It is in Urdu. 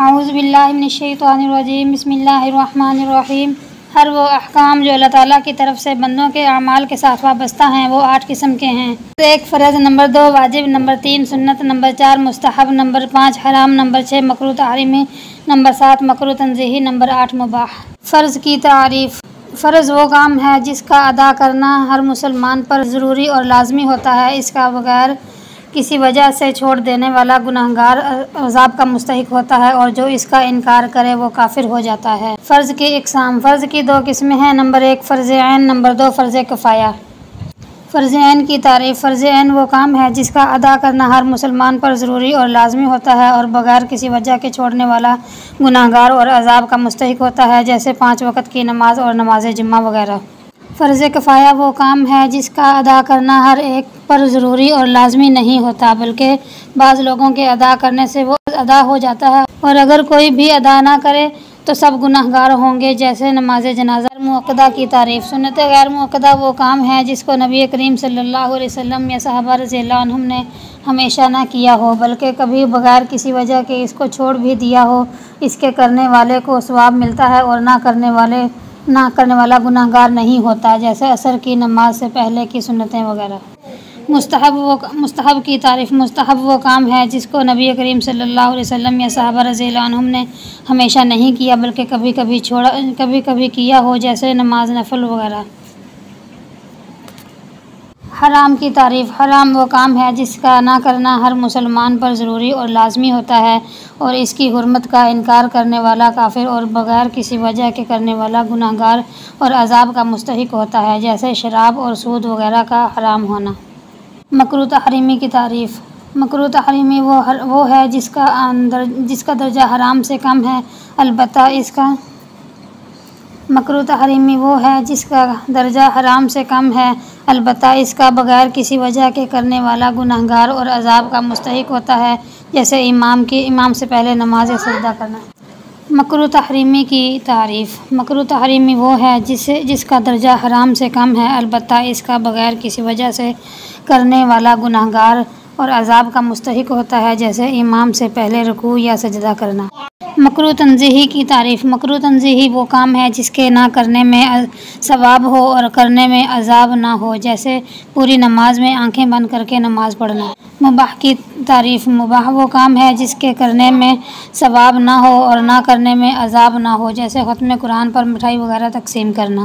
اعوذ باللہ من الشیطان الرجیم بسم اللہ الرحمن الرحیم۔ ہر وہ احکام جو اللہ تعالیٰ کی طرف سے بندوں کے اعمال کے ساتھ وابستہ ہیں وہ 8 قسم کے ہیں۔ 1 فرض، نمبر 2 واجب، نمبر 3 سنت، نمبر 4 مستحب، نمبر 5 حرام، نمبر 6 مکروہ تحریمی، نمبر 7 مکروہ تنزیہی، نمبر 8 مباح۔ فرض کی تعریف۔ فرض وہ کام ہے جس کا ادا کرنا ہر مسلمان پر ضروری اور لازمی ہوتا ہے۔ اس کا بغیر کسی وجہ سے چھوڑ دینے والا گناہگار عذاب کا مستحق ہوتا ہے، اور جو اس کا انکار کرے وہ کافر ہو جاتا ہے۔ فرض کی اقسام۔ فرض کی 2 قسمیں ہیں، نمبر 1 فرض عین، نمبر 2 فرض کفایہ۔ فرض عین کی تعریف۔ فرض عین وہ کام ہے جس کا ادا کرنا ہر مسلمان پر ضروری اور لازمی ہوتا ہے، اور بغیر کسی وجہ کے چھوڑنے والا گناہگار اور عذاب کا مستحق ہوتا ہے، جیسے 5 وقت کی نماز اور نماز جمعہ وغیرہ۔ فرض کفایہ وہ کام ہے جس کا ادا کرنا ہر ایک پر ضروری اور لازمی نہیں ہوتا، بلکہ بعض لوگوں کے ادا کرنے سے وہ ادا ہو جاتا ہے، اور اگر کوئی بھی ادا نہ کرے تو سب گناہگار ہوں گے، جیسے نماز جنازہ۔ مؤکدہ کی تعریف۔ سنت غیر مؤکدہ وہ کام ہے جس کو نبی کریم صلی اللہ علیہ وسلم یا صحابہ رضی اللہ عنہم نے ہمیشہ نہ کیا ہو، بلکہ کبھی بغیر کسی وجہ کے اس کو چھوڑ بھی دیا ہو۔ اس کے کرنے والے کو ثواب ملتا ہے اور نہ کرنے والا گناہگار نہیں ہوتا، جیسے عصر کی نماز سے پہلے کی سنتیں وغیرہ۔ مستحب کی تعریف۔ مستحب وہ کام ہے جس کو نبی کریم صلی اللہ علیہ وسلم یا صحابہ رضی اللہ عنہم نے ہمیشہ نہیں کیا، بلکہ کبھی کبھی کیا ہو، جیسے نماز نفل وغیرہ۔ حرام کی تعریف۔ حرام وہ کام ہے جس کا نہ کرنا ہر مسلمان پر ضروری اور لازمی ہوتا ہے، اور اس کی حرمت کا انکار کرنے والا کافر اور بغیر کسی وجہ کے کرنے والا گناہگار اور عذاب کا مستحق ہوتا ہے، جیسے شراب اور سود وغیرہ کا حرام ہونا۔ مکروہ تحریمی کی تعریف۔ مکروہ تحریمی وہ ہے جس کا درجہ حرام سے کم ہے، البتہ اس کا مکروہ تحریمی وہ ہے جس کا درجہ حرام سے کم ہے، البتہ اس کا بغیر کسی وجہ کے کرنے والا گناہگار اور عذاب کا مستحق ہوتا ہے، جیسے امام سے پہلے نماز یا سجدہ کرنا۔ مکروہ تحریمی کی تعریف۔ مکروہ تحریمی وہ ہے جس کا درجہ حرام سے کم ہے، البتہ اس کا بغیر کسی وجہ سے کرنے والا گناہگار اور عذاب کا مستحق ہوتا ہے، جیسے امام سے پہلے رکوع یا سجدہ کرنا۔ مکروہ تنزیہی کی تعریف۔ مکروہ تنزیہی وہ کام ہے جس کے نہ کرنے میں ثواب ہو اور کرنے میں عذاب نہ ہو، جیسے پوری نماز میں آنکھیں بند کر کے نماز پڑھنا۔ مباح کی تعریف۔ مباح وہ کام ہے جس کے کرنے میں ثواب نہ ہو اور نہ کرنے میں عذاب نہ ہو، جیسے ختم قرآن پر مٹھائی وغیرہ تقسیم کرنا۔